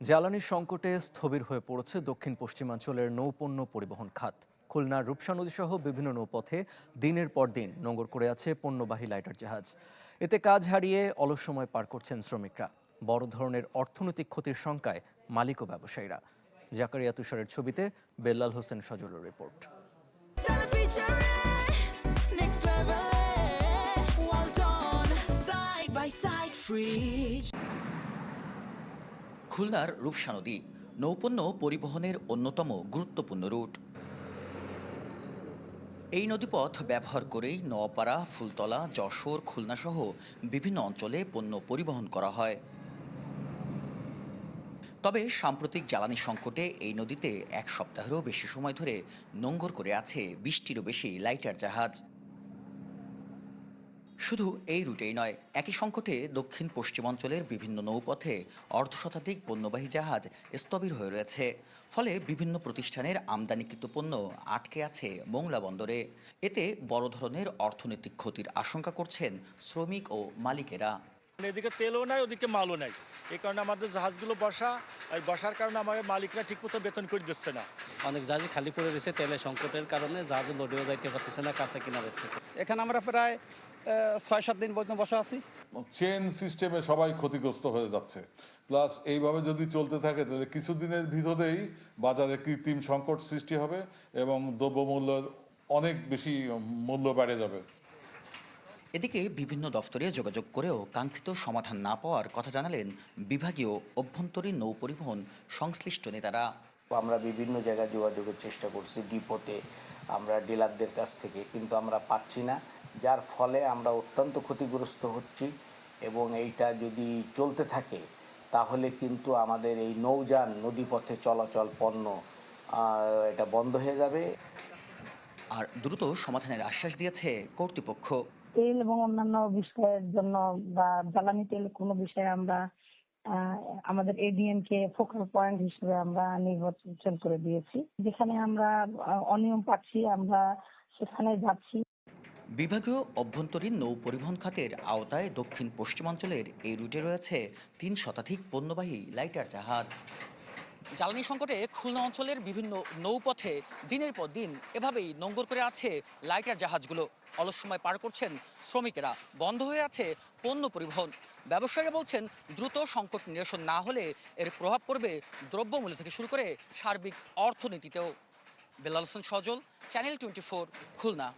জ্বালানি সংকটে স্থবির হয়ে পড়েছে দক্ষিণ পশ্চিমাঞ্চলের নৌপণ্য পরিবহন খাত। খুলনার রূপসা নদীসহ বিভিন্ন নৌপথে দিনের পর দিন নোঙর করে আছে পণ্যবাহী লাইটার জাহাজ। এতে কাজ হারিয়ে অলস সময় পার করছেন শ্রমিকরা। বড় ধরনের অর্থনৈতিক ক্ষতির শঙ্কায় মালিক ও ব্যবসায়ীরা। জাকারিয়া তুষারের ছবিতে বেল্লাল হোসেন সজলের রিপোর্ট। খুলনার রূপসা নদী নৌপণ্য পরিবহনের অন্যতম গুরুত্বপূর্ণ রুট। এই নদীপথ ব্যবহার করেই নোয়াপাড়া, ফুলতলা, যশোর, খুলনা সহ বিভিন্ন অঞ্চলে পণ্য পরিবহন করা হয়। তবে সাম্প্রতিক জ্বালানি সংকটে এই নদীতে এক সপ্তাহেরও বেশি সময় ধরে নোঙর করে আছে 20টিরও বেশি লাইটার জাহাজ। শুধু এই রুটেই নয়, একই সংকটে দক্ষিণ পশ্চিমাঞ্চলের বিভিন্ন নৌপথে অর্ধশতাধিক পণ্যবাহী জাহাজ স্থবির হয়ে রয়েছে। ফলে বিভিন্ন প্রতিষ্ঠানের আমদানিকৃত পণ্য আটকে আছে মোংলা বন্দরে। এতে বড় ধরনের অর্থনৈতিক ক্ষতির আশঙ্কা করছেন শ্রমিক ও মালিকেরা। এদিকে তেলও নাই, ওদিকে মালও নাই। এই কারণে আমাদের জাহাজগুলো বসার কারণে আমাদের মালিকরা ঠিকমতো বেতন করে দিচ্ছে না। অনেক জাহাজ খালি পড়ে রয়েছে তেলের সংকটের কারণে, জাহাজে লোডেও যাইতে পারতেছে না কাছে কিনারের থেকে। এখানে আমরা প্রায় ৬-৭ দিন পর্যন্ত বসা আছি। চেন সিস্টেমে সবাই ক্ষতিগ্রস্ত হয়ে যাচ্ছে। প্লাস এইভাবে যদি চলতে থাকে তাহলে কিছুদিনের ভিতরেই বাজারে কৃত্রিম সংকট সৃষ্টি হবে এবং দ্রব্যমূল্যের অনেক বেশি মূল্য বেড়ে যাবে। এদিকে বিভিন্ন দফতরে যোগাযোগ করেও কাঙ্ক্ষিত সমাধান না পাওয়ার কথা জানালেন বিভাগীয় অভ্যন্তরীণ নৌ পরিবহন সংশ্লিষ্ট নেতারা। আমরা বিভিন্ন জায়গায় যোগাযোগের চেষ্টা করছি, ডিপোতে, আমরা ডিলারদের কাছ থেকে, কিন্তু আমরা পাচ্ছি না, যার ফলে আমরা অত্যন্ত ক্ষতিগ্রস্ত হচ্ছি। এবং এইটা যদি চলতে থাকে তাহলে কিন্তু আমাদের এই নৌযান নদীপথে চলাচল পণ্য এটা বন্ধ হয়ে যাবে। আর দ্রুত সমাধানের আশ্বাস দিয়েছে কর্তৃপক্ষ। তেল এবং অন্যান্য বিষয়ের জন্য বা জ্বালানি তেল কোনো বিষয়ে আমরা আমাদের এডিএম কে ফোকাল পয়েন্ট হিসেবে আমরা নির্বাচন করে দিয়েছি। যেখানে আমরা অনিয়ম পাচ্ছি আমরা সেখানে যাচ্ছি। বিভাগীয় অভ্যন্তরীণ নৌ পরিবহন খাতের আওতায় দক্ষিণ পশ্চিমাঞ্চলের এই রুটে রয়েছে 3 শতাধিক পণ্যবাহী লাইটার জাহাজ। জ্বালানি সংকটে খুলনা অঞ্চলের বিভিন্ন নৌপথে দিনের পর দিন এভাবেই নোঙর করে আছে লাইটার জাহাজগুলো। অলস সময় পার করছেন শ্রমিকেরা। বন্ধ হয়ে আছে পণ্য পরিবহন। ব্যবসায়ীরা বলছেন দ্রুত সংকট নিরসন না হলে এর প্রভাব পড়বে দ্রব্যমূল্য থেকে শুরু করে সার্বিক অর্থনীতিতেও। বেল্লাল হোসেন সজল, চ্যানেল 24, খুলনা।